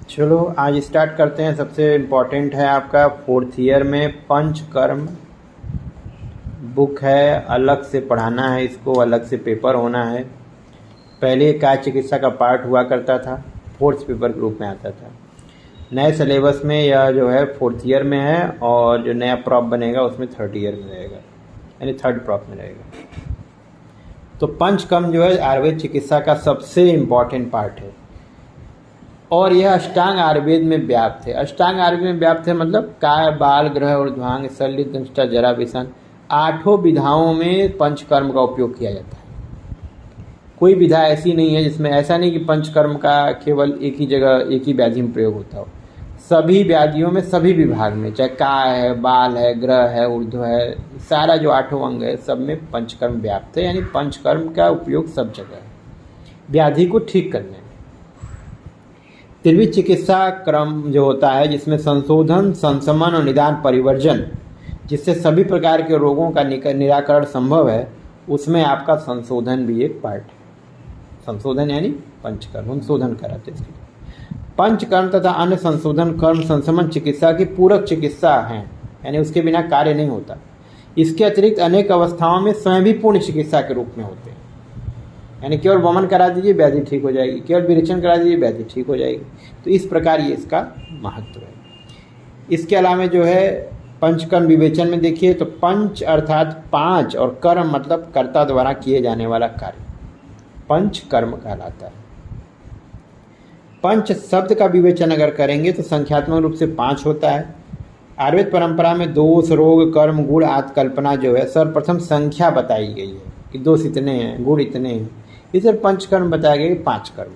चलो आज स्टार्ट करते हैं। सबसे इम्पोर्टेंट है आपका फोर्थ ईयर में पंचकर्म बुक है, अलग से पढ़ाना है, इसको अलग से पेपर होना है। पहले काय चिकित्सा का पार्ट हुआ करता था, फोर्थ पेपर के रूप में आता था। नए सिलेबस में यह जो है फोर्थ ईयर में है और जो नया प्रॉप बनेगा उसमें थर्ड ईयर में रहेगा, यानी थर्ड प्रॉप में रहेगा। तो पंचकर्म जो है आयुर्वेद चिकित्सा का सबसे इम्पॉर्टेंट पार्ट है और यह अष्टांग आयुर्वेद में व्याप्त है। अष्टांग आयुर्वेद में व्याप्त है मतलब काय, बाल, ग्रह, ऊर्ध्वांग, शल्य, दंष्टा, जरा, विषण, 8 विधाओं में पंचकर्म का उपयोग किया जाता है। कोई विधा ऐसी नहीं है जिसमें, ऐसा नहीं कि पंचकर्म का केवल एक ही जगह एक ही व्याधि में प्रयोग होता हो। सभी व्याधियों में, सभी विभाग में, चाहे काय है, बाल है, ग्रह है, ऊर्ध्व है, सारा जो 8 अंग है सब में पंचकर्म व्याप्त है। यानी पंचकर्म का उपयोग सब जगह है व्याधि को ठीक करने में। त्रिविध चिकित्सा क्रम जो होता है जिसमें संशोधन, संशमन और निदान परिवर्जन, जिससे सभी प्रकार के रोगों का निराकरण संभव है, उसमें आपका संशोधन भी एक पार्ट है। संशोधन यानी पंचकर्म, हम शोधन कराते हैं इसके लिए। पंचकर्म तथा अन्य संशोधन कर्म संशमन चिकित्सा की पूरक चिकित्सा हैं, यानी उसके बिना कार्य नहीं होता। इसके अतिरिक्त अनेक अवस्थाओं में स्वयं भी पूर्ण चिकित्सा के रूप में होते हैं। यानी केवल वमन करा दीजिए व्याधि ठीक हो जाएगी, केवल विरेचन करा दीजिए व्याधि ठीक हो जाएगी। तो इस प्रकार ये इसका महत्व है। इसके अलावा जो है पंचकर्म विवेचन में देखिए तो पंच अर्थात 5 और कर्म मतलब कर्ता द्वारा किए जाने वाला कार्य पंचकर्म कहलाता है। पंच शब्द का विवेचन अगर करेंगे तो संख्यात्मक रूप से 5 होता है। आयुर्वेद परंपरा में दोष, रोग, कर्म, गुण आदि कल्पना जो है सर्वप्रथम संख्या बताई गई है कि दोष इतने हैं, गुण इतने हैं। इसे पंचकर्म बताया गया कि 5 कर्म।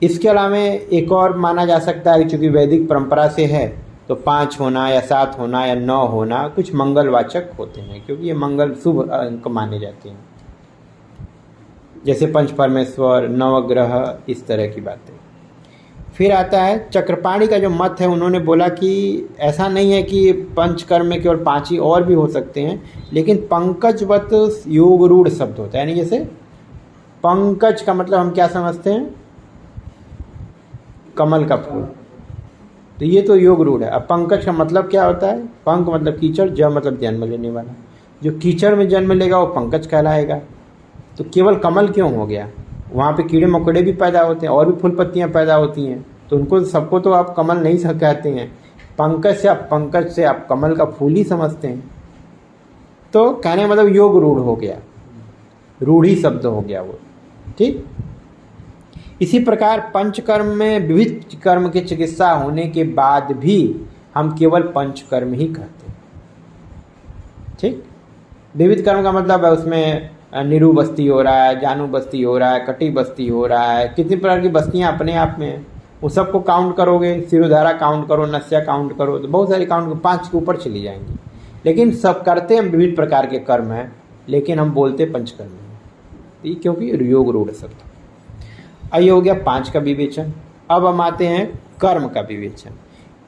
इसके अलावा एक और माना जा सकता है, चूंकि वैदिक परंपरा से है तो 5 होना या 7 होना या 9 होना कुछ मंगलवाचक होते हैं, क्योंकि ये मंगल शुभ अंक माने जाते हैं, जैसे पंच परमेश्वर, नवग्रह, इस तरह की बातें। फिर आता है चक्रपाणी का जो मत है, उन्होंने बोला कि ऐसा नहीं है कि पंचकर्म में केवल 5 ही और भी हो सकते हैं, लेकिन पंकजवत योग रूढ़ शब्द होता है। यानी जैसे पंकज का मतलब हम क्या समझते हैं, कमल का फूल, तो ये तो योग रूढ़ है। अब पंकज का मतलब क्या होता है, पंक मतलब कीचड़, ज मतलब जन्म लेने वाला। जो कीचड़ में जन्म लेगा वो पंकज कहलाएगा। तो केवल कमल क्यों हो गया, वहाँ पे कीड़े मकोड़े भी पैदा होते हैं और भी फूल पत्तियाँ पैदा होती हैं, तो उनको सबको तो आप कमल नहीं कहते हैं। पंकज से आप कमल का फूल ही समझते हैं। तो कहने मतलब योग रूढ़ हो गया, रूढ़ी शब्द हो गया वो, ठीक। इसी प्रकार पंचकर्म में विविध कर्म की चिकित्सा होने के बाद भी हम केवल पंचकर्म ही कहते हैं, ठीक। विविध कर्म का मतलब है उसमें निरू बस्ती हो रहा है, जानू बस्ती हो रहा है, कटी बस्ती हो रहा है, कितनी प्रकार की बस्तियां अपने आप में हैं, वो सबको काउंट करोगे, सिरोधारा काउंट करो, नस्या काउंट करो, तो बहुत सारे काउंट 5 के ऊपर चली जाएंगी। लेकिन सब करते हम विविध प्रकार के कर्म हैं, लेकिन हम बोलते पंचकर्म हैं, क्योंकि योग रूढ़ शब्द। ये हो गया 5 का विवेचन। अब हम आते हैं कर्म का विवेचन।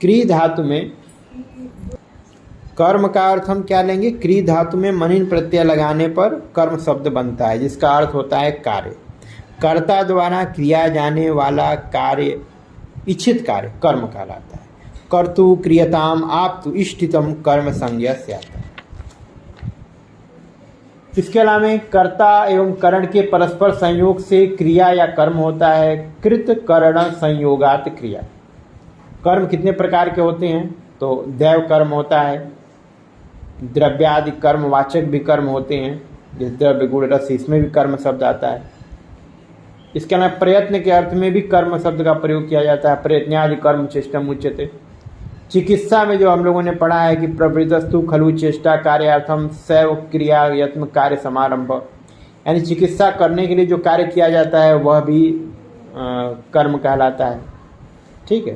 क्री धातु में कर्म का अर्थ हम क्या लेंगे, क्री धातु में मनिन प्रत्यय लगाने पर कर्म शब्द बनता है, जिसका अर्थ होता है कार्य। कर्ता द्वारा किया जाने वाला कार्य, इच्छित कार्य कर्म कहलाता है। कर्तु क्रियताम आप्तु इष्टितम कर्म संज्ञा से आता है। इसके अलावा कर्ता एवं करण के परस्पर संयोग से क्रिया या कर्म होता है। कृत करण संयोगात क्रिया। कर्म कितने प्रकार के होते हैं, तो दैव कर्म होता है, द्रव्यादि कर्म वाचक भी कर्म होते हैं, जैसे द्रव्य, गुण, रस, इसमें भी कर्म शब्द आता है। इसके अलावा प्रयत्न के अर्थ में भी कर्म शब्द का प्रयोग किया जाता है, प्रयत्नादि कर्म चेष्टम उच्यते। चिकित्सा में जो हम लोगों ने पढ़ा है कि प्रवृत्तस्तु खलु चेष्टा कार्यार्थम सैव क्रिया यत्न कार्य समारंभ, यानी चिकित्सा करने के लिए जो कार्य किया जाता है वह भी कर्म कहलाता है, ठीक है।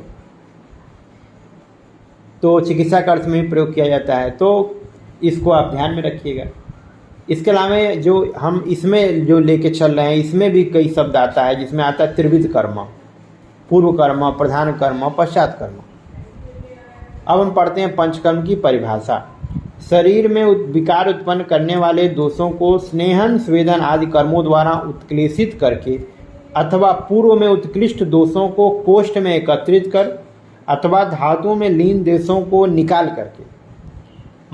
तो चिकित्सा का अर्थ में भी प्रयोग किया जाता है, तो इसको आप ध्यान में रखिएगा। इसके अलावा जो हम इसमें जो लेके चल रहे हैं, इसमें भी कई शब्द आता है, जिसमें आता है त्रिविध कर्म, पूर्व कर्म, प्रधान कर्म, पश्चात कर्म। अब हम पढ़ते हैं पंचकर्म की परिभाषा। शरीर में विकार उत्पन्न करने वाले दोषों को स्नेहन, स्वेदन आदि कर्मों द्वारा उत्क्लेशित करके अथवा पूर्व में उत्कृष्ट दोषों को कोष्ठ में एकत्रित कर अथवा धातुओं में लीन देशों को निकाल करके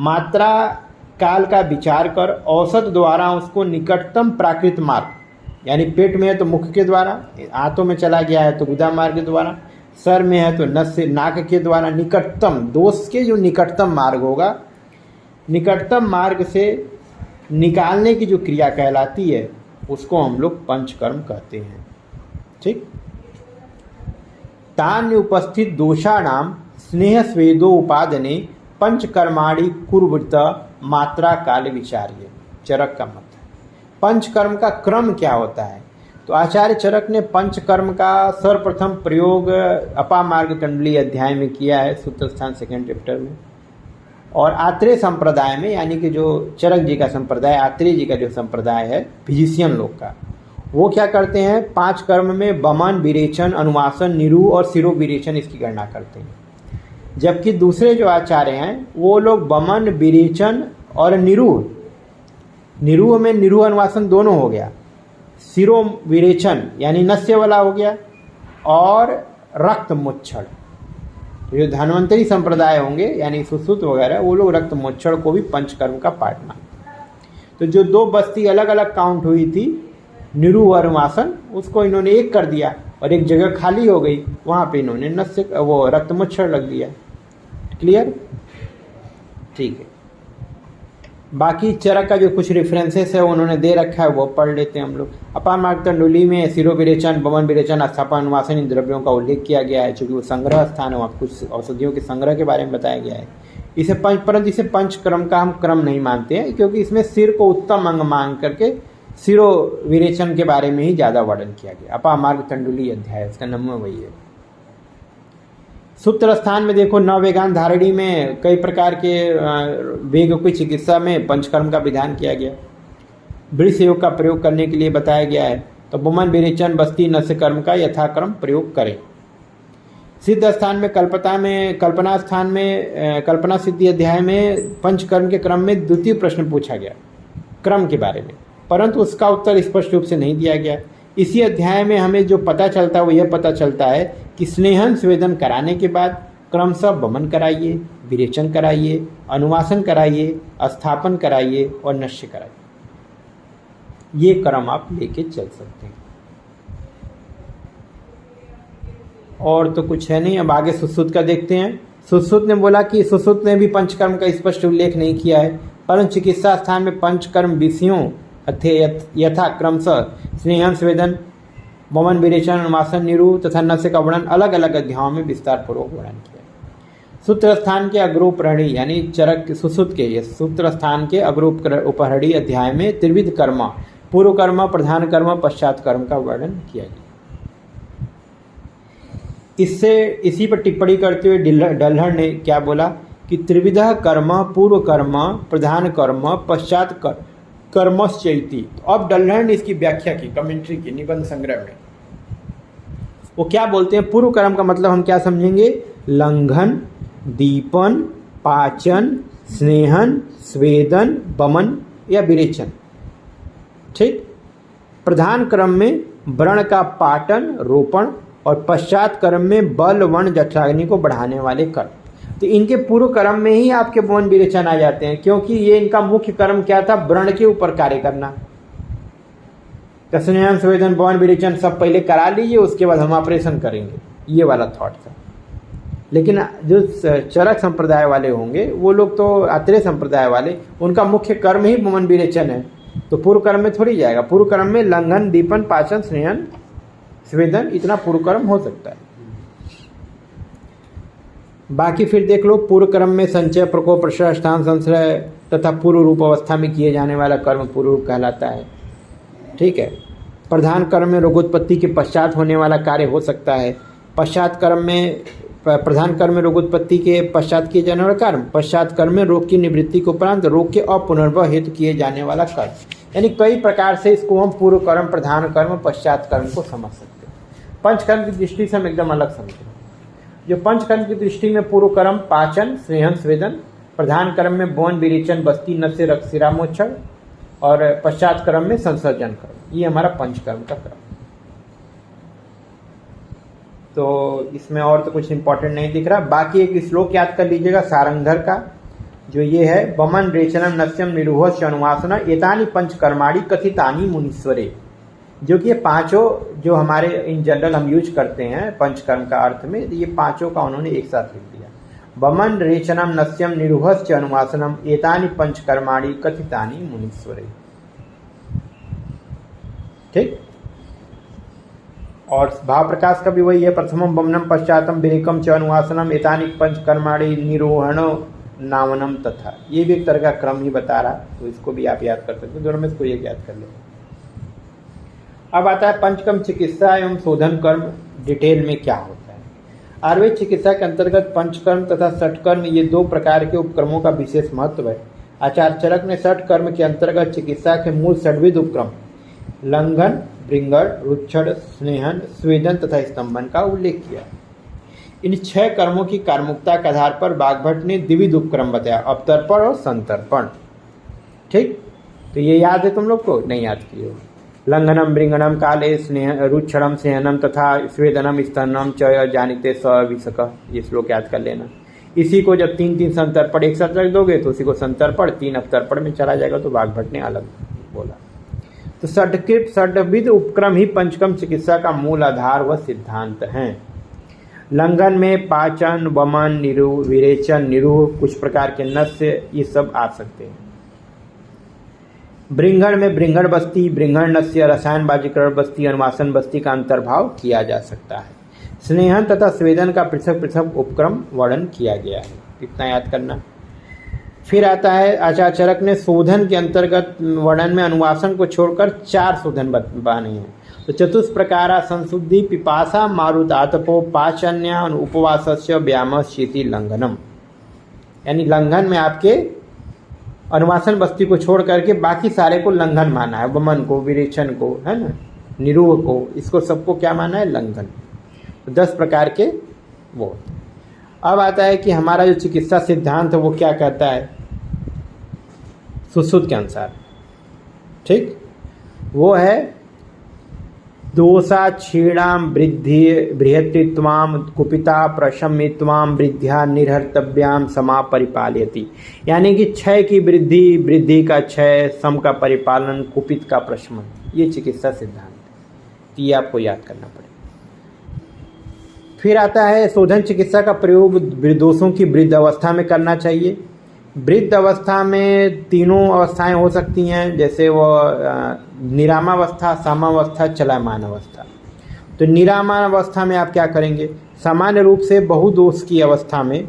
मात्रा काल का विचार कर औसत द्वारा उसको निकटतम प्राकृत मार्ग, यानी पेट में है तो मुख के द्वारा, हाथों में चला गया है तो गुदा मार्ग के द्वारा, सर में है तो नस से नाक के द्वारा, निकटतम दोष के जो निकटतम मार्ग होगा, निकटतम मार्ग से निकालने की जो क्रिया कहलाती है उसको हम लोग पंचकर्म कहते हैं। ठीक। तान्य उपस्थित दोषाणाम स्नेह स्वेदो उपादने पंचकर्माणि कुर्वत मात्रा काल विचार्य। चरक का मत। पंचकर्म का क्रम क्या होता है? तो आचार्य चरक ने पंचकर्म का सर्वप्रथम प्रयोग अपामार्ग तंडली अध्याय में किया है, सूत्र स्थान 2nd चैप्टर में। और आत्रेय संप्रदाय में, यानी कि जो चरक जी का संप्रदाय, आत्रेय जी का जो संप्रदाय है फिजिशियन लोग का, वो क्या करते हैं, 5 कर्म में बमन, विरेचन, अनुवासन, निरूह और शिरो विरेचन इसकी गणना करते हैं। जबकि दूसरे जो आचार्य हैं वो लोग बमन, विरेचन और निरूह में निरूह अनुवासन दोनों हो गया, शिरो विरेचन यानी नस्य वाला हो गया, और रक्त मोच्छड़। जो धन्वंतरी संप्रदाय होंगे यानी सुश्रुत वगैरह, वो लोग रक्त मोच्छड़ को भी पंचकर्म का पार्ट मानते। तो जो 2 बस्ती अलग अलग काउंट हुई थी, निरूह और अनुवासन, उसको इन्होंने एक कर दिया और एक जगह खाली हो गई, वहाँ पे इन्होंने नस्य वो रक्त मोच्छड़ लग दिया। क्लियर? ठीक है। बाकी चरक का जो कुछ रेफरेंसेस है उन्होंने दे रखा है, वो पढ़ लेते हैं हम लोग। अपामार्ग तंडुली में शिरो विरेचन, बमन विरेचन, अस्थापन, अनुवासन इन द्रव्यों का उल्लेख किया गया है, चूँकि वो संग्रह स्थान है, वहाँ कुछ औषधियों के संग्रह के बारे में बताया गया है। परंतु इसे पंचक्रम का हम क्रम नहीं मानते हैं, क्योंकि इसमें सिर को उत्तम अंग मान करके शिरो विरेचन के बारे में ही ज़्यादा वर्णन किया गया। अपामार्ग तंडुली अध्याय, इसका नाम वही है। सूत्र स्थान में देखो, नववेगांत धारणी में कई प्रकार के वेग की चिकित्सा में पंचकर्म का विधान किया गया। वृष योग का प्रयोग करने के लिए बताया गया है। तो बमन, विरेचन, बस्ती, नस्य कर्म का यथाक्रम प्रयोग करें। सिद्ध स्थान में कल्पना स्थान में कल्पना सिद्धि अध्याय में पंचकर्म के क्रम में द्वितीय प्रश्न पूछा गया क्रम के बारे में, परंतु उसका उत्तर स्पष्ट रूप से नहीं दिया गया। इसी अध्याय में हमें जो पता चलता है वो यह पता चलता है कि स्नेहन स्वेदन कराने के बाद क्रमशः बमन कराइए, विरेचन कराइए, अनुवासन कराइए, अस्थापन कराइए और नश्य कराइए। ये क्रम आप लेके चल सकते हैं। और तो कुछ है नहीं। अब आगे सुश्रुत का देखते हैं। सुश्रुत ने बोला कि सुश्रुत ने भी पंचकर्म का स्पष्ट उल्लेख नहीं किया है, परंतु चिकित्सा स्थान में पंचकर्म विषयों यथा क्रमशः स्नेहन स्वेदन, बमन, विरेचन, अनुवासन, निरूह तथा नस्य का वर्णन अलग अलग अध्यायों में विस्तार पूर्वक वर्णन किया। सूत्र स्थान के अग्रोपहरणी यानी चरक सुश्रुत के सूत्र स्थान के अग्रोपहरणी अध्याय में त्रिविध कर्म, पूर्व कर्म, प्रधान कर्म, पश्चात कर्म का वर्णन किया गया। इसी पर टिप्पणी करते हुए डल्हर ने क्या बोला कि त्रिविधा कर्म, पूर्व कर्म, प्रधान कर्म, पश्चात कर्मश्चैति। तो अब डल्हर ने इसकी व्याख्या की, कमेंट्री की निबंध संग्रह में। वो क्या बोलते हैं, पूर्व कर्म का मतलब हम क्या समझेंगे, लंघन, दीपन, पाचन, स्नेहन, स्वेदन, बमन या विरेचन। ठीक। प्रधान क्रम में व्रण का पाटन, रोपण, और पश्चात कर्म में बल, वर्ण, जठराग्नि को बढ़ाने वाले कर्म। तो इनके पूर्व कर्म में ही आपके बमन विरेचन आ जाते हैं, क्योंकि ये इनका मुख्य कर्म क्या था, व्रण के ऊपर कार्य करना। स्नेहन, स्वेदन, बमन, विरेचन सब पहले करा लीजिए, उसके बाद हम ऑपरेशन करेंगे, ये वाला थॉट था। लेकिन जो चरक संप्रदाय वाले होंगे वो लोग, तो आत्रेय संप्रदाय वाले, उनका मुख्य कर्म ही बमन विरेचन है, तो पूर्व कर्म में थोड़ी जाएगा। पूर्व कर्म में लंघन, दीपन, पाचन, स्नेहन, स्वेदन, इतना पूर्व कर्म हो सकता है। बाकी फिर देख लो, पूर्व कर्म में संचय, प्रकोप, प्रश्रय, स्थान, संश्रय तथा पूर्व रूप अवस्था में किए जाने वाला कर्म पूर्व रूप कहलाता है। ठीक है। प्रधान कर्म में रोगोत्पत्ति के पश्चात होने वाला कार्य हो सकता है। पश्चात कर्म में प्रधान कर्म में रोगोत्पत्ति के पश्चात किए जाने वाला कर्म, पश्चात कर्म में रोग की निवृत्ति के उपरांत रोग के अपुनर्भव हेतु किए जाने वाला कर्म। यानी कई प्रकार से इसको हम पूर्व कर्म, प्रधान कर्म, पश्चात कर्म को समझ सकते हैं। पंचकर्म की दृष्टि से हम एकदम अलग समझते हैं। जो पंचकर्म की दृष्टि में पूर्व कर्म पाचन, स्नेहन, स्वेदन, प्रधान कर्म में बमन, विरेचन, बस्ती, नस्य, रक्त, शिरा, मोच्छड़, और पश्चात कर्म में संसर्जन कर्म, ये हमारा पंचकर्म का क्रम। तो इसमें और तो कुछ इंपॉर्टेंट नहीं दिख रहा। बाकी एक श्लोक याद कर लीजिएगा सारंगधर का, जो ये है, वमन रेचनम नस्यम निरूहस्य अनुवासना एतानि पंच कर्माणि कथितानि मुनीश्वरे, जो कि ये पांचों जो हमारे इन जनरल हम यूज करते हैं पंचकर्म का अर्थ में, ये पांचों का उन्होंने एक साथ लिख दिया। वमन रेचनम नस्यम निरूहस्य अनुवासनम एतानि पंच कर्माणि कथितानि मुनीश्वरे। ठीक। और भाव प्रकाश का भी वही है, प्रथमम वमनम पश्चातम विरेकम च अनुवासनम एतानि पंच कर्माणि निरोहणो नावनम तथा। ये भी एक तरह का क्रम ही बता रहा, तो इसको भी आप याद कर सकते हैं। दोनों में इसको एक याद कर लें। अब आता है पंचकर्म चिकित्सा एवं शोधन कर्म, डिटेल में क्या होता है। आयुर्वेद चिकित्सा के अंतर्गत पंचकर्म तथा षटकर्म, ये दो प्रकार के उपक्रमों का विशेष महत्व है। आचार्य चरक ने षटकर्म के अंतर्गत चिकित्सा के मूल षड्विध उपक्रम लंघन, भृंगण, रुच्छड़, स्नेहन, स्वेदन तथा स्तंभन का उल्लेख किया। इन 6 कर्मों की कार्मुकता के आधार पर बागभट्ट ने द्विविध उपक्रम बताया, अवतर्पण और संतर्पण। ठीक, तो ये याद है तुम लोग को? नहीं याद किए हो? लंघनम भृंगणम काले स्नेह रुच्छड़म स्नेहनम तथा स्वेदनम स्तनम च जानिते सविशक, ये श्लोक याद कर लेना। इसी को जब 3 संतर्पण एक साथ रख दोगे तो उसी को संतर्पण, 3 अवतर्पण में चला जाएगा, तो बागभट्ट ने अलग बोला। तो षड्विध उपक्रम ही पंचकर्म चिकित्सा का मूल आधार व सिद्धांत हैं। लंघन में पाचन, वमन, निरूह, विरेचन, निरूह, कुछ प्रकार के नस्य, ये सब आ सकते हैं। भृंगण में भृंगण बस्ती, भृंगण नस्य, रसायन बाजीकरण बस्ती, अनुवासन बस्ती का अंतर्भाव किया जा सकता है। स्नेहन तथा स्वेदन का पृथक पृथक उपक्रम वर्णन किया गया है, इतना याद करना। फिर आता है आचार्य चरक ने शोधन के अंतर्गत वर्णन में अनुवासन को छोड़कर 4 शोधन बाने हैं। तो चतुष्प्रकारा संशुद्धि, पिपासा, मारुत आतपो, पाचन्या, उपवासस्य, व्याम, शीति, लंघनम। यानी लंघन में आपके अनुवासन बस्ती को छोड़ करके बाकी सारे को लंघन माना है, वमन को, विरेचन को, है ना, निरूह को, इसको सबको क्या माना है? लंघन। तो 10 प्रकार के वो। अब आता है कि हमारा जो चिकित्सा सिद्धांत है वो क्या कहता है सुश्रुत के अनुसार। ठीक, वो है दोषा क्षीणाम वृद्धि बृहत्तित्वाम कुपिता प्रशमित्वाम वृद्ध्या निर्हर्तव्याम समा परिपालयति। यानी कि क्षय की वृद्धि, वृद्धि का क्षय, सम का परिपालन, कुपित का प्रशमन, ये चिकित्सा सिद्धांत। ये आपको याद करना पड़ेगा। फिर आता है शोधन चिकित्सा का प्रयोग दोषों की वृद्ध अवस्था में करना चाहिए। वृद्ध अवस्था में 3 अवस्थाएं हो सकती हैं, जैसे वो निरामावस्था, सामावस्था, चलायमान अवस्था। तो निरामान अवस्था में आप क्या करेंगे? सामान्य रूप से बहुदोष की अवस्था में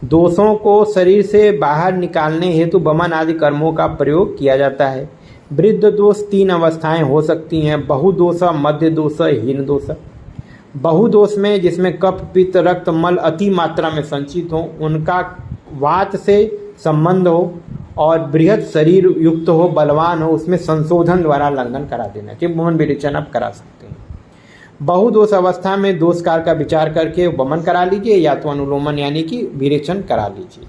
दोषों को शरीर से बाहर निकालने हेतु वमन आदि कर्मों का प्रयोग किया जाता है। वृद्ध दोष 3 अवस्थाएं हो सकती हैं, बहुदोष, मध्य दोष, हीन दोष। बहुदोष में जिसमें कफ, पित्त, रक्त, मल अति मात्रा में संचित हो, उनका वात से संबंध हो और बृहद शरीर युक्त हो, बलवान हो, उसमें संशोधन द्वारा लंघन करा देना चाहिए। वमन विरेचन आप करा सकते हैं। बहुदोष अवस्था में दोष काल का विचार करके वमन करा लीजिए या तो अनुलोमन यानी कि विरेचन करा लीजिए।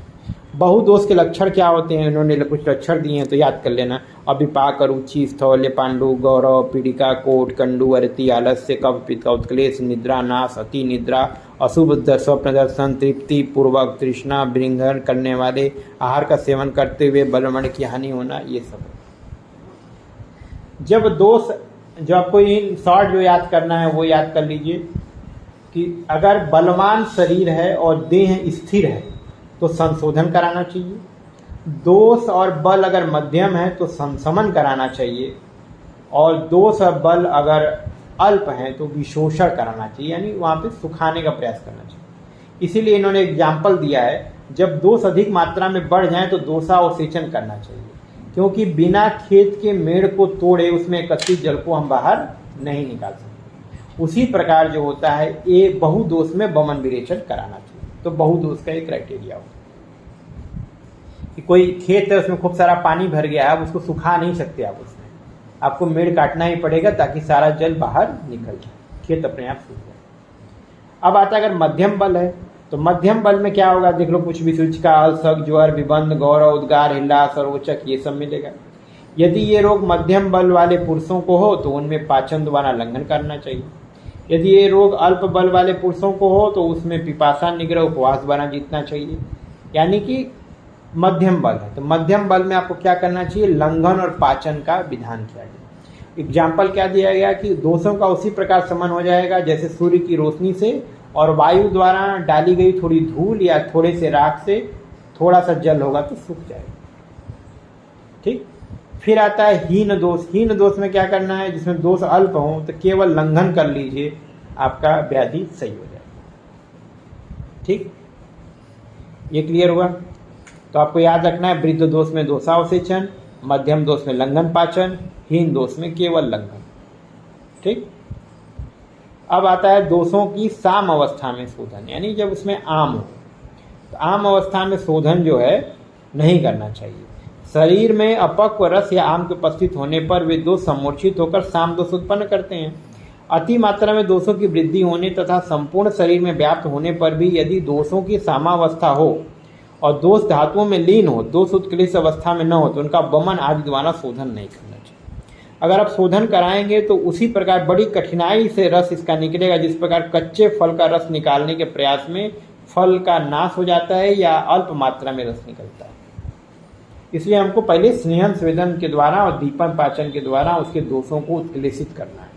बहुदोष के लक्षण क्या होते हैं, इन्होंने कुछ लक्षण दिए हैं तो याद कर लेना। अभिपाक, रुचि, स्थौल्य, पांडु, गौरव, पीड़िका, कोट, कंडु, अरति, आलस्य, कफ, पित्त, उत्क्लेश, निद्रा, नाश, अति निद्रा, अशुभ स्वप्न दर्शन, तृप्ति पूर्वक तृष्णा, भृंगण करने वाले, आहार का सेवन करते हुए बलमण की हानि होना, ये सब। जब दोष, जो आपको इन शॉर्ट जो याद करना है वो याद कर लीजिए कि अगर बलवान शरीर है और देह स्थिर है तो संशोधन कराना चाहिए। दोष और बल अगर मध्यम है तो संशमन कराना चाहिए, और दोष और बल अगर अल्प हैं तो विशोषण कराना चाहिए, यानी वहाँ पे सुखाने का प्रयास करना चाहिए। इसीलिए इन्होंने एग्जाम्पल दिया है, जब दोष अधिक मात्रा में बढ़ जाए तो दोषावशेषण करना चाहिए, क्योंकि बिना खेत के मेड़ को तोड़े उसमें एकत्रित जल को हम बाहर नहीं निकाल सकते। उसी प्रकार जो होता है ये बहुदोष में वमन विरेचन कराना चाहिए। तो बहुदोष का एक क्राइटेरिया होता है कि कोई खेत है उसमें खूब सारा पानी भर गया है, अब उसको सुखा नहीं सकते आप, उसमें आपको मेड़ काटना ही पड़ेगा ताकि सारा जल बाहर निकल जाए, खेत अपने आप सूख जाए। अब आता है अगर मध्यम बल है तो मध्यम बल में क्या होगा, देख लो, कुछ भी सूचिका, अलसक, ज्वर, विबंध, गौरव, उद्गार, हिल्ला, सरोचक, ये सब मिलेगा। यदि ये रोग मध्यम बल वाले पुरुषों को हो तो उनमें पाचन द्वारा लंघन करना चाहिए। यदि ये रोग अल्प बल वाले पुरुषों को हो तो उसमें पिपासा, निग्रह, उपवास बना जीतना चाहिए। यानी कि मध्यम बल है तो मध्यम बल में आपको क्या करना चाहिए, लंघन और पाचन का विधान किया गया। एग्जाम्पल क्या दिया गया कि दोषों का उसी प्रकार समन हो जाएगा जैसे सूर्य की रोशनी से और वायु द्वारा डाली गई थोड़ी धूल या थोड़े से राख से थोड़ा सा जल होगा तो सूख जाएगा। ठीक। फिर आता है हीन दोष। हीन दोष में क्या करना है, जिसमें दोष अल्प हो तो केवल लंघन कर लीजिए, आपका व्याधि सही हो जाएगा। ठीक, ये क्लियर हुआ। तो आपको याद रखना है, वृद्ध दोष में दोषावसेचन, मध्यम दोष में लंघन पाचन, हीन दोष में केवल लंघन। ठीक। अब आता है दोषों की साम अवस्था में शोधन, यानी जब उसमें आम हो। तो आम अवस्था में शोधन जो है नहीं करना चाहिए। शरीर में अपक्व रस या आम के उपस्थित होने पर वे दोष सम्मोर्छित होकर साम दोष उत्पन्न करते हैं। अति मात्रा में दोषों की वृद्धि होने तथा संपूर्ण शरीर में व्याप्त होने पर भी यदि दोषों की सामावस्था हो और दोष धातुओं में लीन हो, दोष उत्क्लेश अवस्था में न हो, तो उनका वमन आदि द्वारा शोधन नहीं करना चाहिए। अगर आप शोधन कराएंगे तो उसी प्रकार बड़ी कठिनाई से रस इसका निकलेगा जिस प्रकार कच्चे फल का रस निकालने के प्रयास में फल का नाश हो जाता है या अल्प मात्रा में रस निकलता है। इसलिए हमको पहले स्नेहन स्वेदन के द्वारा और दीपन पाचन के द्वारा उसके दोषों को उत्क्लेशित करना है।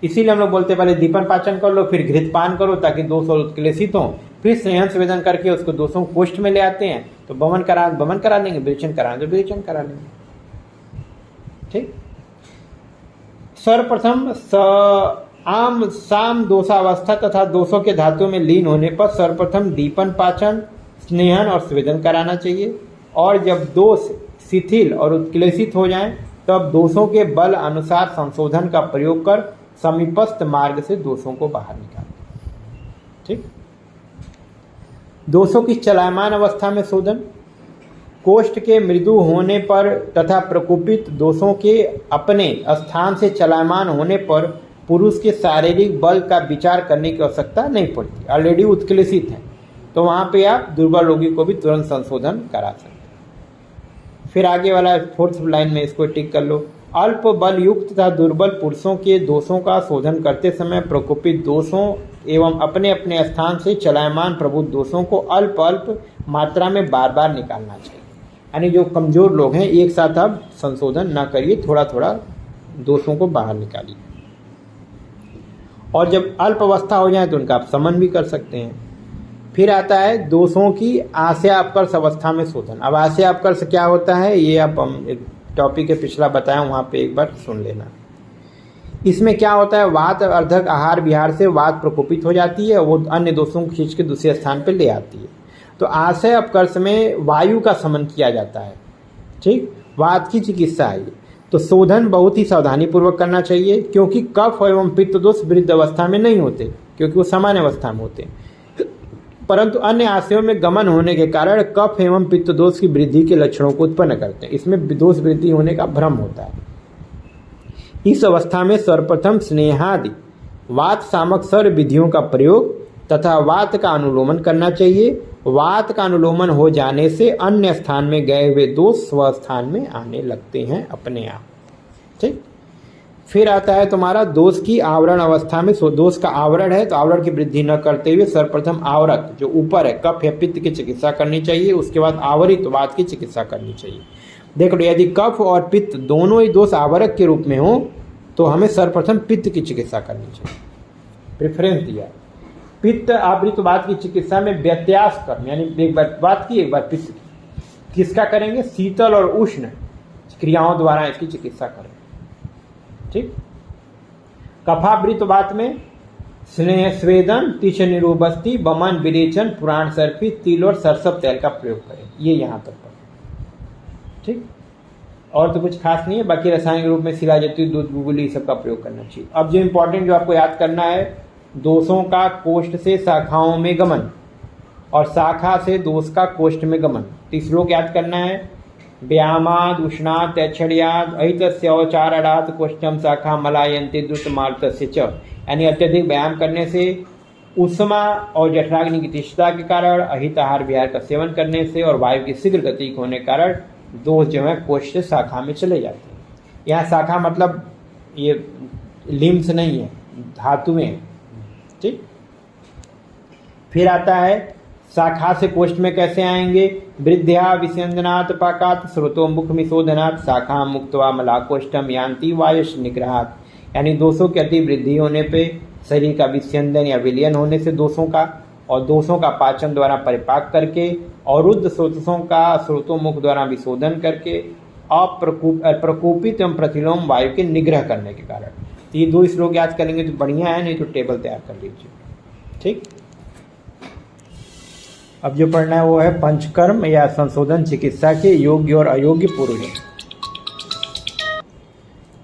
इसीलिए हम लोग बोलते पहले दीपन पाचन कर लो, फिर घृत पान करो ताकि दोष और उत्क्लेशित हो, फिर स्नेहन स्वेदन करके उसको दोषों को कोष्ठ में ले आते हैं। तो बमन करा लेंगे, विरेचन करा तो विरेचन करा लेंगे। ठीक। सर्वप्रथम आम साम दोषावस्था तथा दोषों के धातुओं में लीन होने पर सर्वप्रथम दीपन पाचन, स्नेहन और स्वेदन कराना चाहिए। और जब दोष शिथिल और उत्क्लेशित हो जाएं, तब दोषों के बल अनुसार संशोधन का प्रयोग कर समीपस्थ मार्ग से दोषों को बाहर निकालते। ठीक। दोषों की चलायमान अवस्था में शोधन। कोष्ठ के मृदु होने पर तथा प्रकोपित दोषों के अपने स्थान से चलायमान होने पर पुरुष के शारीरिक बल का विचार करने की आवश्यकता नहीं पड़ती। ऑलरेडी उत्क्लेशित है तो वहां पे आप दुर्बल रोगी को भी तुरंत संशोधन करा सकते हैं। फिर आगे वाला फोर्थ लाइन में इसको टिक कर लो। अल्प बल युक्त तथा दुर्बल पुरुषों के दोषों का शोधन करते समय प्रकोपित दोषों एवं अपने अपने स्थान से चलायमान प्रबुद्ध दोषों को अल्प अल्प मात्रा में बार बार निकालना चाहिए। यानी जो कमजोर लोग हैं एक साथ आप संशोधन ना करिए, थोड़ा थोड़ा दोषों को बाहर निकालिए। और जब अल्प अवस्था हो जाए तो उनका आप समन भी कर सकते हैं। फिर आता है दोषों की आशयापकर्ष अवस्था में शोधन। अब आशयापकर्ष क्या होता है ये आप एक टॉपिक के पिछला बताया, वहाँ पे एक बार सुन लेना। इसमें क्या होता है, वात अर्धक आहार विहार से वात प्रकोपित हो जाती है, वो अन्य दोषों को खींच के दूसरे स्थान पे ले आती है। तो आशय अपकर्ष में वायु का समन किया जाता है। ठीक, वात की चिकित्सा है। तो शोधन बहुत ही सावधानी पूर्वक करना चाहिए, क्योंकि कफ एवं पित्त दोष वृद्ध अवस्था में नहीं होते, क्योंकि वो सामान्य अवस्था में होते हैं, परंतु अन्य आशयों में गमन होने के कारण कफ एवं पित्त दोष की वृद्धि के लक्षणों को उत्पन्न करते हैं। इसमें दोष वृद्धि होने का भ्रम होता है। इस अवस्था में सर्वप्रथम स्नेहादि वात सामक सर्व विधियों का प्रयोग तथा वात का अनुलोमन करना चाहिए। वात का अनुलोमन हो जाने से अन्य स्थान में गए हुए दोष स्वस्थान में आने लगते हैं अपने आप। ठीक। फिर आता है तुम्हारा दोष की आवरण अवस्था में। दोष का आवरण है तो आवरण की वृद्धि न करते हुए सर्वप्रथम आवरक जो ऊपर है कफ या पित्त की चिकित्सा करनी चाहिए, उसके बाद आवरित वात की चिकित्सा करनी चाहिए। देख लो, यदि कफ और पित्त दोनों ही दोष आवरक के रूप में हो तो हमें सर्वप्रथम पित्त की चिकित्सा करनी चाहिए, प्रेफरेंस दिया। पित्त आवृत वात की चिकित्सा में व्यत्यास कर्म, यानी एक बार वात की एक बार पित्त की, किसका करेंगे, शीतल और उष्ण क्रियाओं द्वारा इसकी चिकित्सा करें। ठीक। कफावृत वात में स्नेह स्वेदन तिछ निरूबस्ती बमन विरेचन पुराण सर्पी तिल और सरसव तेल का प्रयोग करें। ये यहाँ तक पढ़े। ठीक। और तो कुछ खास नहीं है, बाकी रासायनिक रूप में शिलाजती दूध गुगुली सबका प्रयोग करना चाहिए। अब जो इंपॉर्टेंट जो आपको याद करना है, दोषों का कोष्ठ से शाखाओं में गमन और शाखा से दोष का कोष्ठ में गमन। तो श्लोक याद करना है, व्यायामाद उष्णात तैक्षण्याद अहितस्य औचारणात् कोष्ठम शाखा मलायन्ते द्रुत मार्तस्य च। यानी अत्यधिक व्यायाम करने से, उष्मा और जठराग्नि की तीव्रता के कारण, अहित आहार विहार का सेवन करने से और वायु की शीघ्र गति होने के कारण दोष जो है कोष्ठ से शाखा में चले जाते हैं। यहाँ शाखा मतलब ये लिम्स नहीं है, धातुएं। ठीक, फिर आता है शाखा से कोष्ठ में कैसे आएंगे। वृद्ध्या विस्यंदनात् पाकात् स्रोतो मुख मिशोधनात् शाखा मुक्त्वा मलाकोष्ठम यान्ति वायुष निग्रहात्। यानी दोषों की अति वृद्धि होने पे शरीर का विस्यंदन या विलयन होने से दोषों का, और दोषों का पाचन द्वारा परिपाक करके, और रुद्ध स्रोतों का स्रोतों मुख द्वारा विशोधन करके, प्रकोपित एवं प्रतिलोम वायु के निग्रह करने के कारण। ये दो श्लोक याद करेंगे तो बढ़िया है, नहीं तो टेबल तैयार कर लीजिए। ठीक, अब जो पढ़ना है वो है पंचकर्म या संशोधन चिकित्सा के योग्य और अयोग्य पुरुष।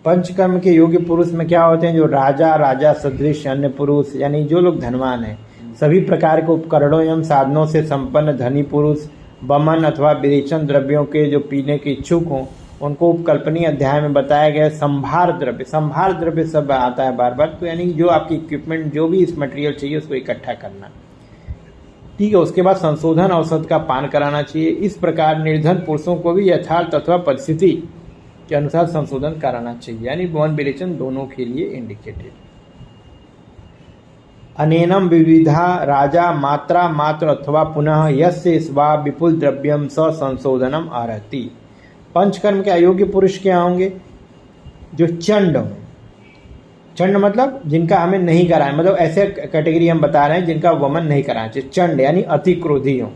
पंचकर्म के योग्य पुरुष में क्या होते हैं, जो राजा, राजा सदृश अन्य पुरुष, यानी जो लोग धनवान हैं, सभी प्रकार के उपकरणों एवं साधनों से संपन्न धनी पुरुष, बमन अथवा विरेचन द्रव्यों के जो पीने के इच्छुक हों, उनको उपकल्पनीय अध्याय में बताया गया संभार द्रव्य। संभार द्रव्य सब आता है बार बार, तो यानी जो आपकी इक्विपमेंट, जो भी इस मटेरियल चाहिए उसको इकट्ठा करना। ठीक है, उसके बाद संशोधन औषध का पान कराना चाहिए। इस प्रकार निर्धन पुरुषों को भी यथार्थ अथवा परिस्थिति के अनुसार संशोधन कराना चाहिए, यानी बमन विरेचन दोनों के लिए इंडिकेटेड। अनेनम विविधा राजा मात्रा मात्र अथवा पुनः यस्य स्वा विपुल द्रव्यम स संशोधनम अर्हति। पंचकर्म के अयोग्य पुरुष क्या होंगे, जो चंड हों। चंड मतलब जिनका हमें नहीं कराए, मतलब ऐसे कैटेगरी हम बता रहे हैं जिनका वमन नहीं कराना चाहिए। चंड यानी अति क्रोधी हो,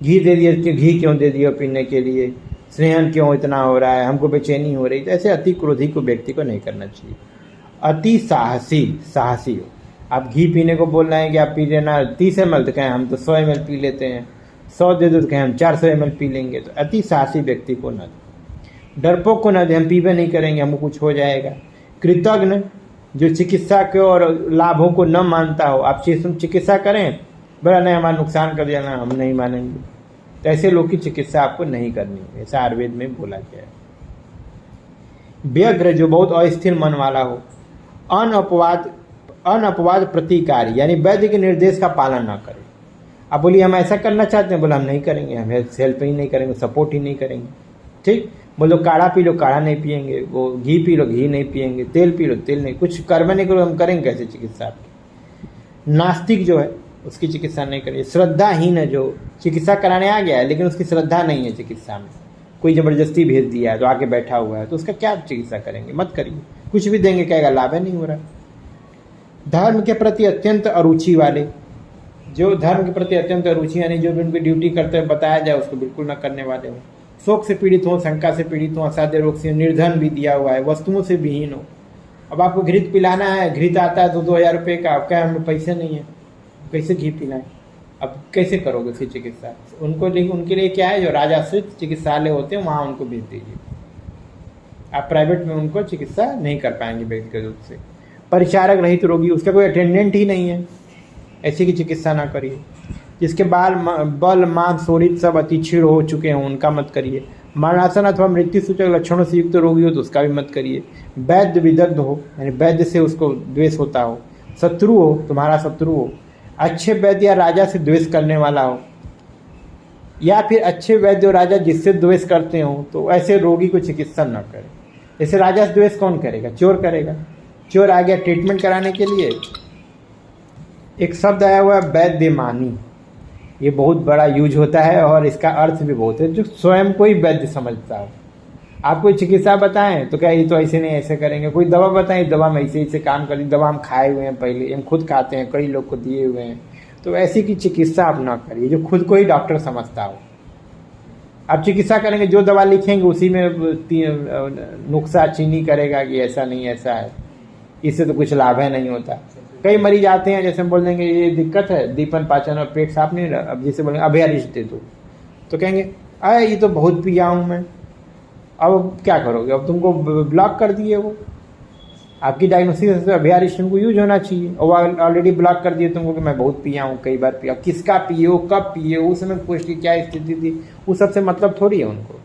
घी दे दिया, घी क्यों दे दिया पीने के लिए, स्नेहन क्यों इतना हो रहा है, हमको बेचैनी हो रही, तो ऐसे अति क्रोधी को व्यक्ति को नहीं करना चाहिए। अति साहसी, साहसी हो, आप घी पीने को बोल रहे हैं कि आप पी लेना 30 ml, तो कहें हम तो 100 ml पी लेते हैं, 100 दे दो तो कहें हम 400 ml पी लेंगे, तो अति साहसी व्यक्ति को न दो। डरपोक को न दे, हम पीबे नहीं करेंगे, हमको कुछ हो जाएगा। कृतज्ञ, जो चिकित्सा के और लाभों को न मानता हो, आप चिकित्सा करें, बड़ा नहीं हमारा नुकसान कर देना, हम नहीं मानेंगे, तो ऐसे लोग की चिकित्सा आपको नहीं करनी है, ऐसा आयुर्वेद में बोला गया है। व्यग्र, जो बहुत अस्थिर मन वाला हो। अनअपवाद प्रतिकारी, यानी वैद्य के निर्देश का पालन न करे। आप बोलिए हम ऐसा करना चाहते हैं, बोला हम नहीं करेंगे, हम हेल्प ही नहीं करेंगे, सपोर्ट ही नहीं करेंगे। ठीक, बोलो काढ़ा पी लो, काढ़ा नहीं पियेंगे, वो घी पी लो, घी नहीं पियेंगे, तेल पी लो, तेल नहीं, कुछ कर्म नहीं करो, हम करेंगे कैसे चिकित्सा आपकी। नास्तिक जो है उसकी चिकित्सा नहीं करिए। श्रद्धाहीन है, जो चिकित्सा कराने आ गया है लेकिन उसकी श्रद्धा नहीं है चिकित्सा में, कोई जबरदस्ती भेज दिया है तो आके बैठा हुआ है, तो उसका क्या चिकित्सा करेंगे, मत करिए। कुछ भी देंगे कहेगा लाभ नहीं हो रहा। धर्म के प्रति अत्यंत अरुचि वाले, जो धर्म के प्रति अत्यंत अरुचि, यानी जो भी उनकी ड्यूटी करते हैं बताया जाए उसको बिल्कुल न करने वाले हो। शोक से पीड़ित हो, शंका से पीड़ित हो, असाध्य रोग से, निर्धन भी दिया हुआ है, वस्तुओं से विहीन हो। अब आपको घृत पिलाना है, घृत आता है 2-2 हज़ार रुपये का, अब क्या हमें पैसे नहीं है, कैसे घी पिलाएं, अब कैसे करोगे फिर चिकित्सा। उनके लिए क्या है, जो राजाश्रित चिकित्सालय होते हैं वहाँ उनको भेज दीजिए, आप प्राइवेट में उनको चिकित्सा नहीं कर पाएंगे व्यक्तिगत रूप से। परिचारक रहित रोगी, उसका कोई अटेंडेंट ही नहीं है, ऐसी की चिकित्सा ना करिए। जिसके बल मांस शोरित सब अति क्षीण हो चुके हों उनका मत करिए। मरणासन अथवा मृत्यु सूचक लक्षणों से युक्त रोगी हो तो उसका भी मत करिए। वैद्य विदग्ध हो, यानी वैद्य से उसको द्वेष होता हो। शत्रु हो, तुम्हारा शत्रु हो। अच्छे वैद्य या राजा से द्वेष करने वाला हो, या फिर अच्छे वैद्य और राजा जिससे द्वेष करते हो, तो ऐसे रोगी को चिकित्सा न करें। जैसे राजा से द्वेष कौन करेगा, चोर करेगा। चोर आ गया ट्रीटमेंट कराने के लिए, एक शब्द आया हुआ है वैद्यमानी, ये बहुत बड़ा यूज होता है और इसका अर्थ भी बहुत है, जो स्वयं को ही वैद्य समझता हो। आप कोई चिकित्सा बताएं तो क्या ये तो ऐसे नहीं ऐसे करेंगे, कोई दवा बताएं दवा में ऐसे काम करी, दवा हम खाए हुए हैं पहले, हम खुद खाते हैं, कई लोग को दिए हुए हैं, तो ऐसी की चिकित्सा आप ना करिए जो खुद को ही डॉक्टर समझता हो। आप चिकित्सा करेंगे, जो दवा लिखेंगे उसी में नुक्सा चीनी करेगा कि ऐसा नहीं ऐसा है, इससे तो कुछ लाभ है नहीं होता। कई मरीज आते हैं, जैसे हम बोल देंगे ये दिक्कत है, दीपन पाचन और पेट साफ नहीं रहा, अब जैसे बोलेंगे अभ्यारिष्ट दे दो, तो कहेंगे अरे ये तो बहुत पिया हूँ मैं, अब क्या करोगे, अब तुमको ब्लॉक कर दिए वो, आपकी डायग्नोसिस से अभ्यारिष्ट को यूज होना चाहिए, और ऑलरेडी ब्लॉक कर दिए तुमको कि मैं बहुत पिया हूँ, कई बार पिया। किसका पिए हो, कब पिए हो, उस समय पुष्ट की क्या स्थिति थी, उस सबसे मतलब थोड़ी है उनको,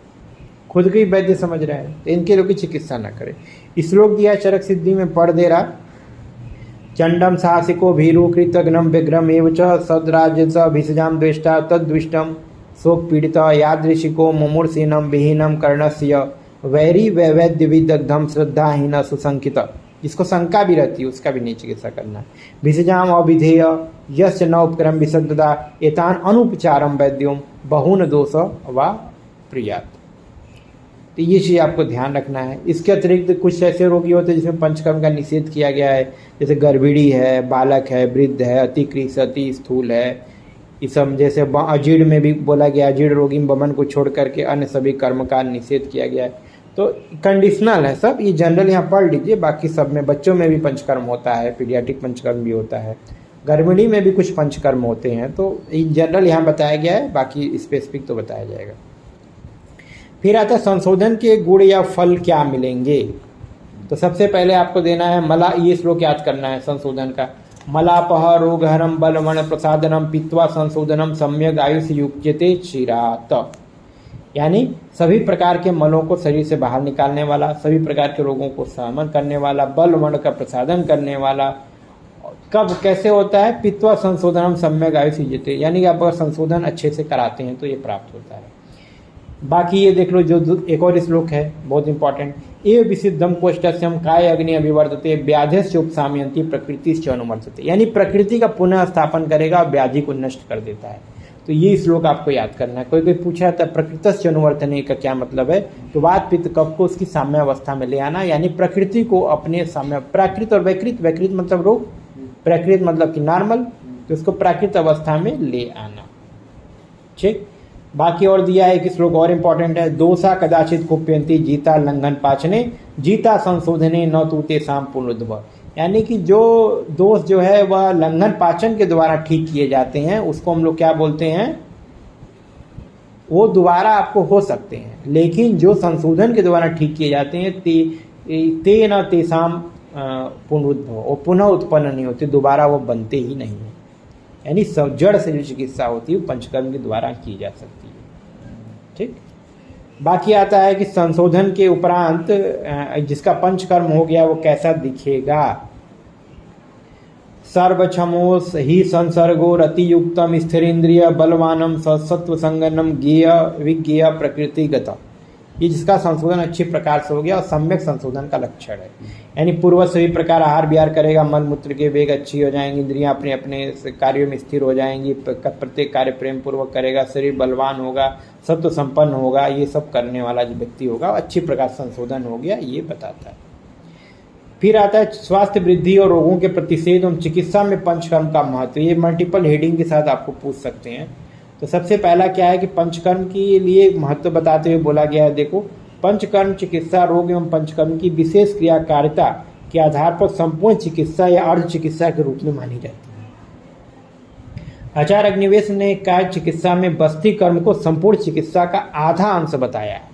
खुद के ही वैद्य समझ रहे हैं, तो इनके लोग की चिकित्सा ना करें। श्लोक दिया चरक सिद्धि में पढ़ दे रहा, चंडम साहसिको भीरु कृतघ्नम विग्रम एव च सद्राज्य स भिषजाम द्वेष्टा तद्विष्टम शोक पीड़ित यादृशिको मुमूर्षीनम विहीनम कर्णस्य वैरी वैवैद्य विदग्धम श्रद्धाहीन सुसंकित। जिसको शंका भी रहती है उसका भी नहीं चिकित्सा करना है। भिषजाम अविधेय यश्च न उपक्रम विशुद्धता एतान अनुपचारम वैद्योम बहुन दोष व प्रियात। तो ये चीज़ आपको ध्यान रखना है। इसके अतिरिक्त कुछ ऐसे रोगी होते हैं जिसमें पंचकर्म का निषेध किया गया है, जैसे गर्भिणी है, बालक है, वृद्ध है, अतिकृत अति स्थूल है, इस सब। जैसे अजीर्ण में भी बोला गया, अजीर्ण रोगी में वमन को छोड़ करके अन्य सभी कर्म का निषेध किया गया है। तो कंडीशनल है सब, ये जनरल यहाँ पढ़ लीजिए। बाकी सब में, बच्चों में भी पंचकर्म होता है, पीडियाट्रिक पंचकर्म भी होता है, गर्भिणी में भी कुछ पंचकर्म होते हैं। तो इन जनरल यहाँ बताया गया है, बाकी स्पेसिफिक तो बताया जाएगा। फिर आता है संशोधन के गुण या फल क्या मिलेंगे। तो सबसे पहले आपको देना है मला, ये श्लोक याद करना है संशोधन का। मलापह रोगहरम बलमण प्रसादनम पीत्वा संशोधनम सम्यक आयुष युज्यते चिरात। यानी सभी प्रकार के मलों को शरीर से बाहर निकालने वाला, सभी प्रकार के रोगों को शमन करने वाला, बलमण का प्रसादन करने वाला। कब कैसे होता है? पीत्वा संशोधनम सम्यक आयुष युज्यते, यानी कि आप अगर संशोधन अच्छे से कराते हैं तो ये प्राप्त होता है। बाकी ये देख लो, जो एक और श्लोक है बहुत इंपॉर्टेंट, एव विसिद्धम कोष्ठस्यम काय अग्नि अभिवर्तते व्याधस्य उपसामयन्ति प्रकृतिश्च अनुवर्तते। यानी प्रकृति का पुनः स्थापन करेगा और व्याधि को नष्ट कर देता है। तो ये श्लोक आपको याद करना है। कोई कोई पूछा था प्रकृतिश्च अनुवर्तने का क्या मतलब है, तो वात पित्त कफ को उसकी साम्य अवस्था में ले आना, यानी प्रकृति को अपने साम्य, प्राकृत और वैकृत, वैकृत मतलब रोग, प्रकृत मतलब कि नॉर्मल, तो उसको प्राकृत अवस्था में ले आना। ठीक। बाकी और दिया है कि श्लोक और इम्पोर्टेंट है, दोषा कदाचित कुप्यंती जीता लंघन पाचने जीता संशोधने न तू तेषां पुनरुद्भव। यानी कि जो दोष जो है वह लंघन पाचन के द्वारा ठीक किए जाते हैं, उसको हम लोग क्या बोलते हैं, वो दोबारा आपको हो सकते हैं, लेकिन जो संशोधन के द्वारा ठीक किए जाते हैं ते न तेषां पुनरुद्भव, वो पुनः उत्पन्न नहीं होते, दोबारा वो बनते ही नहीं है। यानी जड़ से जो चिकित्सा होती है वो पंचकर्म के द्वारा की जा सकती है। ठीक। बाकी आता है कि संशोधन के उपरांत जिसका पंचकर्म हो गया वो कैसा दिखेगा। सर्वक्षमोस ही संसर्गो रतियुक्तम स्थिरेन्द्रिय बलवानम सत्व संगनम ज्ञेय विज्ञेय प्रकृतिगत। ये जिसका संशोधन अच्छी प्रकार से हो गया और सम्यक संशोधन का लक्षण है। यानी पूर्व सभी प्रकार आहार विहार करेगा, मल मूत्र के वेग अच्छी हो जाएंगी, इंद्रियां अपने अपने कार्यों में स्थिर हो जाएंगी, प्रत्येक कार्य प्रेम पूर्वक करेगा, शरीर बलवान होगा, सत्व संपन्न होगा, ये सब करने वाला जो व्यक्ति होगा अच्छी प्रकार संशोधन हो गया, ये बताता है। फिर आता है स्वास्थ्य वृद्धि और रोगों के प्रतिषेध एवं चिकित्सा में पंचकर्म का महत्व। ये मल्टीपल हेडिंग के साथ आपको पूछ सकते हैं। तो सबसे पहला क्या है कि पंचकर्म के लिए महत्व बताते हुए बोला गया है, देखो, पंचकर्म चिकित्सा रोग एवं पंचकर्म की विशेष क्रियाकारिता के आधार पर संपूर्ण चिकित्सा या अर्ध चिकित्सा के रूप में मानी जाती है। आचार्य अग्निवेश ने काय चिकित्सा में बस्ती कर्म को संपूर्ण चिकित्सा का आधा अंश बताया है।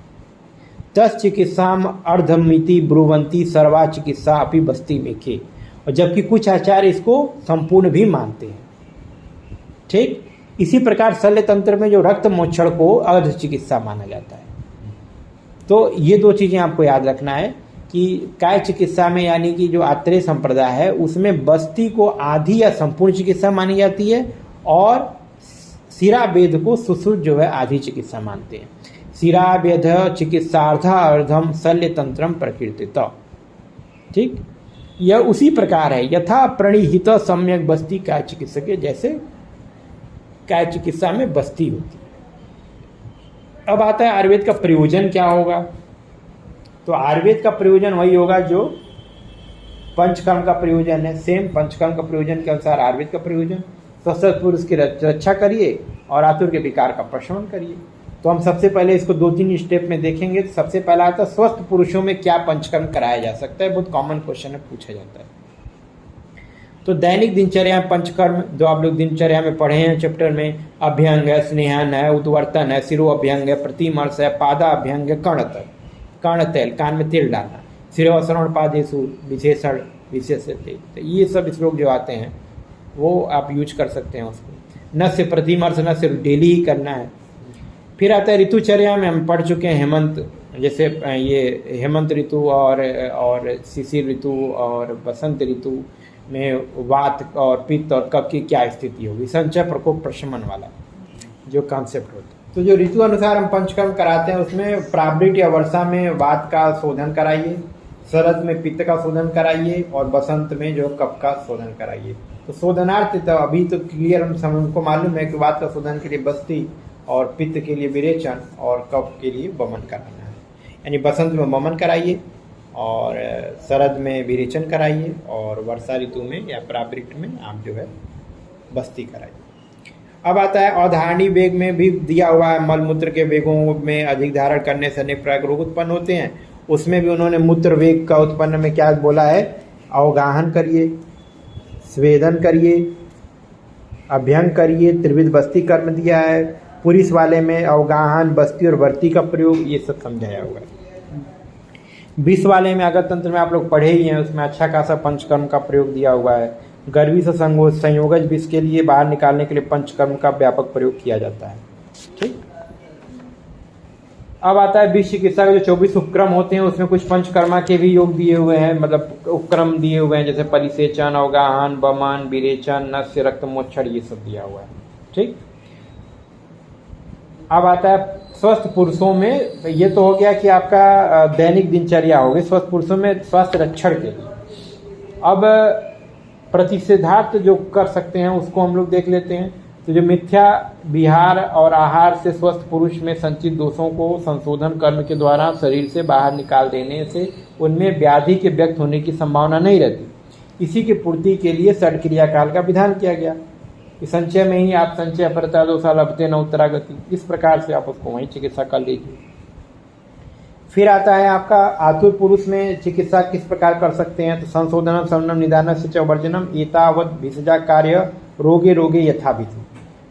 10 चिकित्सा अर्धमिति ब्रुवंती सर्वा चिकित्सा अपि बस्ती में खे, और जबकि कुछ आचार्य इसको संपूर्ण भी मानते हैं। ठीक। इसी प्रकार शल्य तंत्र में जो रक्त मोक्षण को अर्ध चिकित्सा माना जाता है। तो ये दो चीजें आपको याद रखना है कि काय चिकित्सा में, यानी कि जो आत्रेय संप्रदाय है उसमें बस्ती को आधी या संपूर्ण चिकित्सा मानी जाती है, और सिरा वेद को सुश्रुत जो है आधी चिकित्सा मानते हैं। सिरा वेद चिकित्सार्था अर्धम शल्य तंत्रम प्रकृतित। ठीक। यह उसी प्रकार है, यथा प्रणिहित सम्यक बस्ती काय चिकित्सा के जैसे काय चिकित्सा में बस्ती होती है। अब आता है आयुर्वेद का प्रयोजन क्या होगा। तो आयुर्वेद का प्रयोजन वही होगा जो पंचकर्म का प्रयोजन है। सेम पंचकर्म का प्रयोजन के अनुसार आयुर्वेद का प्रयोजन, स्वस्थ पुरुष की रक्षा करिए और आतुर के विकार का प्रशमन करिए। तो हम सबसे पहले इसको 2-3 स्टेप में देखेंगे। सबसे पहला आता है स्वस्थ पुरुषों में क्या पंचकर्म कराया जा सकता है। बहुत कॉमन क्वेश्चन है, पूछा जाता है। तो दैनिक दिनचर्या में पंचकर्म जो आप लोग दिनचर्या में पढ़े हैं चैप्टर में, अभ्यंग है, स्नेहन है, उद्वर्तन है, सिरो अभ्यंग है, प्रतिमर्श है, पादा अभ्यंग है, कर्ण तेल, कान में तेल डालना, सिरोश्रवण पादेशु विशेषण विशेष तेल। तो ये सब श्लोक जो आते हैं वो आप यूज कर सकते हैं उसको। न से प्रतिमर्श, न से डेली ही करना है। फिर आता है ऋतुचर्या में, हम पढ़ चुके हैं हेमंत, जैसे ये हेमंत ऋतु और शिशिर ऋतु और बसंत ऋतु में वात और पित्त और कफ की क्या स्थिति होगी, संचय प्रकोप प्रशमन वाला जो कॉन्सेप्ट होता है। तो जो ऋतु अनुसार हम पंचकर्म कराते हैं उसमें प्रावृट या वर्षा में वात का शोधन कराइए, शरद में पित्त का शोधन कराइए और बसंत में जो कफ का शोधन कराइए। तो शोधनार्थ तो अभी तो क्लियर हमको मालूम है कि वात का शोधन के लिए बस्ती और पित्त के लिए विरेचन और कफ के लिए वमन कराना है। यानी बसंत में वमन कराइए और शरद में विरेचन कराइए और वर्षा ऋतु में या प्रावृत में आप जो है बस्ती कराइए। अब आता है अवधारणी वेग में भी दिया हुआ है, मलमूत्र के वेगों में अधिक धारण करने से अनेक प्रकार के रोग उत्पन्न होते हैं। उसमें भी उन्होंने मूत्र वेग का उत्पन्न में क्या बोला है, अवगाहन करिए, स्वेदन करिए, अभ्यंग करिए, त्रिविध बस्ती कर्म दिया है। पुरुष वाले में अवगाहन, बस्ती और वर्ती का प्रयोग, ये सब समझाया हुआ है। विष वाले में अगर तंत्र में आप लोग पढ़े ही हैं, उसमें अच्छा खासा पंचकर्म का प्रयोग दिया हुआ है। गर्भी से संयोगज विष के लिए बाहर निकालने के लिए पंचकर्म का व्यापक प्रयोग किया जाता है। ठीक, अब आता है विष चिकित्सा के जो 24 उपक्रम होते हैं, उसमें कुछ पंचकर्मा के भी योग दिए हुए हैं, मतलब उपक्रम दिए हुए हैं, जैसे परिसेचन, अवगाहन, वमन, विरेचन, नस्य, रक्त मोक्षण, ये सब दिया हुआ है। ठीक, अब आता है स्वस्थ पुरुषों में, ये तो हो गया कि आपका दैनिक दिनचर्या होगी स्वस्थ पुरुषों में स्वास्थ्य रक्षण के लिए। अब प्रतिषेधार्थ जो कर सकते हैं उसको हम लोग देख लेते हैं। तो जो मिथ्या विहार और आहार से स्वस्थ पुरुष में संचित दोषों को संशोधन कर्म के द्वारा शरीर से बाहर निकाल देने से उनमें व्याधि के व्यक्त होने की संभावना नहीं रहती। इसी की पूर्ति के लिए षड क्रिया काल का विधान किया गया। इस संचय में ही आप संचय अपरता दोषा लभते न उत्तरागति, इस प्रकार से आप उसको वहीं चिकित्सा कर लीजिए। फिर आता है आपका आतुर पुरुष में चिकित्सा किस प्रकार कर सकते हैं। तो संशोधनम, शमनम, निदान से चौवर्जनम, एतावत भिषजा कार्य रोगे रोगे यथाविधि।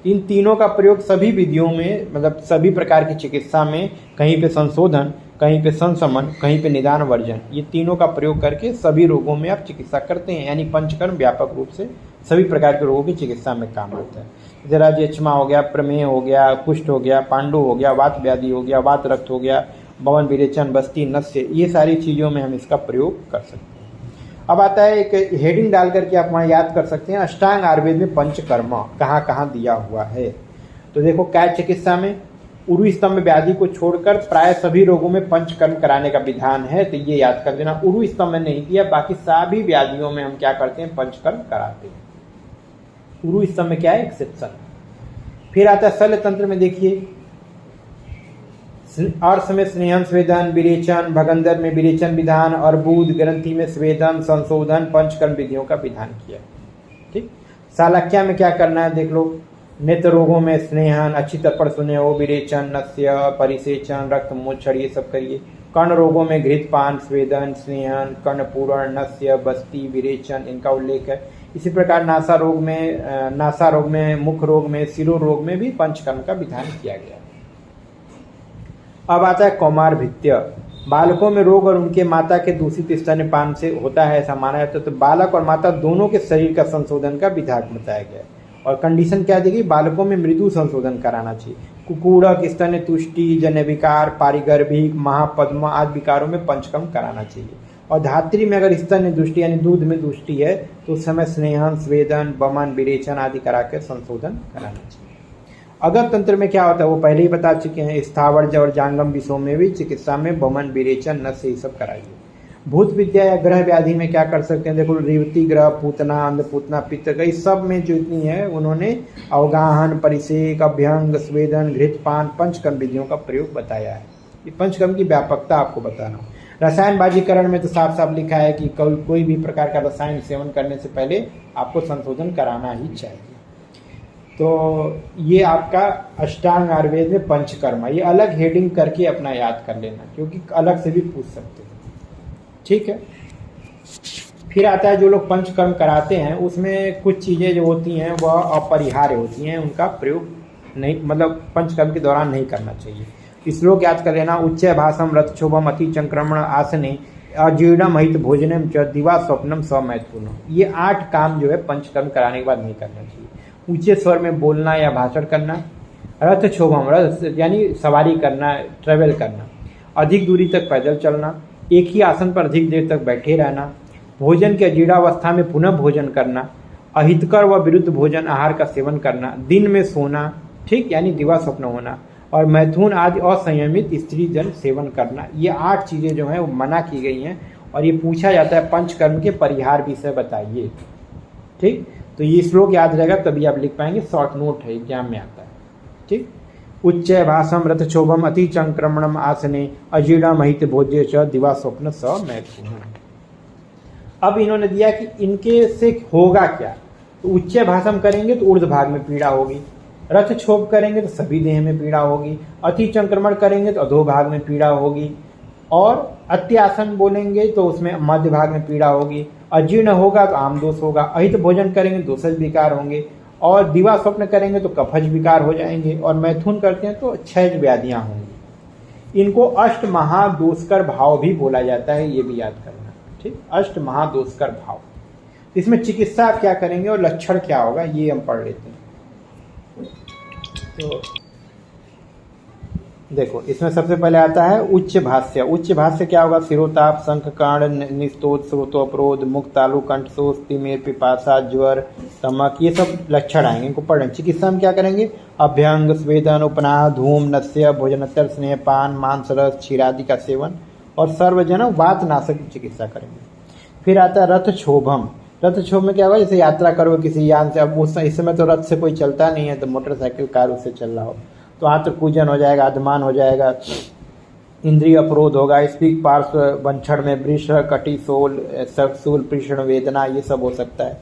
इन तीनों का प्रयोग सभी विधियों में, मतलब सभी प्रकार की चिकित्सा में, कहीं पे संशोधन, कहीं पे संशमन, कहीं पे निदान वर्जन, ये तीनों का प्रयोग करके सभी रोगों में आप चिकित्सा करते हैं। यानी पंचकर्म व्यापक रूप से सभी प्रकार के रोगों की चिकित्सा में काम आता है। जरा यक्ष्मा हो गया, प्रमेह हो गया, कुष्ठ हो गया, पांडु हो गया, वात व्याधि हो गया, वात रक्त हो गया, वमन, विरेचन, बस्ती, नस्य, ये सारी चीज़ों में हम इसका प्रयोग कर सकते हैं। अब आता है एक हेडिंग डाल करके आप वहाँ याद कर सकते हैं, अष्टांग आयुर्वेद में पंचकर्म कहाँ कहाँ दिया हुआ है। तो देखो काय चिकित्सा में उरु स्तंभ व्याधि को छोड़कर प्राय सभी रोगों में पंचकर्म कराने का विधान है। तो ये याद कर देना, उरु स्तंभ में नहीं दिया, बाकी सभी व्याधियों में हम क्या करते हैं, पंचकर्म कराते हैं। उरु स्तंभ में क्या है, एक्सेप्शन। फिर आता है शल्य तंत्र में, देखिए अर्श में स्नेहन, स्वेदन, विरेचन, भगंदर में विरेचन विधान, अर्बुद ग्रंथि में स्वेदन, संशोधन, पंचकर्म विधियों का विधान किया। ठीक, शालाक्या में क्या करना है देख लो, नेत्र रोगों में स्नेहन, अच्छी तरह सुने हो, विरेचन, नस्य, परिसेचन, रक्त मोक्षण, ये सब करिए। कर्ण रोगों में घृतपान, स्वेदन, स्नेहन, कर्णपूरण, नस्य, बस्ती, विरेचन, इनका उल्लेख है। इसी प्रकार नासा रोग में, मुख रोग में, शिरो रोग में भी पंचकर्म का विधान किया गया। अब आता है कौमार भित्य, बालकों में रोग और उनके माता के दूषित स्तनपान से होता है, ऐसा माना जाता है। तो बालक और माता दोनों के शरीर का संशोधन का विधान बताया गया है। और कंडीशन क्या देगी, बालकों में मृदु संशोधन कराना चाहिए। कुकुड़क, स्तन तुष्टि, जन्य विकार, पारिगर्भिक, महापद्म आदि विकारों में पंचकर्म कराना चाहिए। और धात्री में अगर स्तन दुष्टि यानी दूध में दुष्टि है तो उस समय स्नेहन, स्वेदन, वमन, विरेचन आदि करा कर संशोधन कराना चाहिए। अगर तंत्र में क्या होता है वो पहले ही बता चुके हैं, स्थावर और जांगम विषयों में भी चिकित्सा में वमन, विरेचन, नस्य, ये सब कराइए। भूत विद्या या ग्रह व्याधि में क्या कर सकते हैं, देखो रेवती ग्रह, पूतना, अंधपूतना, पित्त, कई सब में जो इतनी है उन्होंने अवगाहन, परिसेक, अभ्यंग, स्वेदन, घृतपान, पंचकर्म विधियों का प्रयोग बताया है। ये पंचकर्म की व्यापकता आपको बता रहा हूँ। रसायन बाजीकरण में तो साफ साफ लिखा है कि कोई भी प्रकार का रसायन सेवन करने से पहले आपको संशोधन कराना ही चाहिए। तो ये आपका अष्टांग आयुर्वेद में पंचकर्म, ये अलग हेडिंग करके अपना याद कर लेना, क्योंकि अलग से भी पूछ सकते हैं। ठीक है, फिर आता है जो लोग पंचकर्म कराते हैं उसमें कुछ चीज़ें जो होती हैं वह अपरिहार्य होती हैं, उनका प्रयोग नहीं, मतलब पंचकर्म के दौरान नहीं करना चाहिए। श्लोक याद कर लेना, उच्च भाषम, रथक्षोभम, अति संक्रमण, आसने, अजीर्णम, हित भोजनम च, दिवा स्वप्नम, समैथुनम, ये 8 काम जो है पंचकर्म कराने के बाद नहीं करना चाहिए। ऊंचे स्वर में बोलना या भाषण करना, रथ क्षोभम, रथ यानी सवारी करना, ट्रेवल करना, अधिक दूरी तक पैदल चलना, एक ही आसन पर अधिक देर तक बैठे रहना, भोजन की अजीर्णावस्था में पुनः भोजन करना, अहितकर व विरुद्ध भोजन आहार का सेवन करना, दिन में सोना, ठीक, यानी दिवा स्वप्न होना, और मैथुन आदि असंयमित स्त्री जन सेवन करना। ये 8 चीज़ें जो हैं वो मना की गई हैं और ये पूछा जाता है पंचकर्म के परिहार विषय बताइए। ठीक, तो ये श्लोक याद रहेगा तभी आप लिख पाएंगे, शॉर्ट नोट है, एग्जाम में आता है। ठीक, उच्च भाषम रथक्षोभम अति चंक्रमणम आसने अजीर्ण महित भोज्य च दिवा स्वप्न स मैथुन। अब इन्होंने दिया कि इनके से होगा क्या। तो उच्च भाषम करेंगे तो ऊर्ध्व भाग में पीड़ा होगी, रथ क्षोभ करेंगे तो सभी देह में पीड़ा होगी, अति संक्रमण करेंगे तो अधो भाग में पीड़ा होगी, और अत्यासन बोलेंगे तो उसमें मध्य भाग में पीड़ा होगी, अजीर्ण होगा तो आम दोष होगा, अहित भोजन करेंगे तो दोषज विकार होंगे, और दिवा स्वप्न करेंगे तो कफज विकार हो जाएंगे, और मैथुन करते हैं तो क्षय व्याधियां होंगी। इनको अष्ट महादोषकर भाव भी बोला जाता है, ये भी याद करना। ठीक, अष्ट महादोषकर भाव। इसमें चिकित्सा आप क्या करेंगे और लक्षण क्या होगा ये हम पढ़ लेते हैं। तो देखो, इसमें सबसे पहले आता है उच्च भाष्य। उच्च भाष्य क्या होगा? सिरोताप, शंख कर्ण, निस्तोत, स्रोतोपरोध, मुख तालु, कंठ शोष, तिमिर, पिपासा, ज्वर, तमक, ये सब लक्षण आएंगे, इनको पढ़ें। चिकित्सा में क्या करेंगे? अभ्यंग, स्वेदन, उपनाह, धूम, नस्य, भोजनोत्तर स्नेह, पान, मांस रस, क्षीरादि का सेवन और सर्वजन वातनाशक की चिकित्सा करेंगे। फिर आता है रथ क्षोभम। रथ क्षोभ में क्या होगा? जैसे यात्रा करो किसी यान से, अब उस समय तो रथ से कोई चलता नहीं है, तो मोटरसाइकिल कार उससे चल रहा हो तो आंत्र पूजन हो जाएगा, अधमान हो जाएगा, इंद्रिय अपरोध होगा, स्पीक पार्श्व वंक्षण में वृष, कटी, सोल, सूल, पृषण वेदना, ये सब हो सकता है।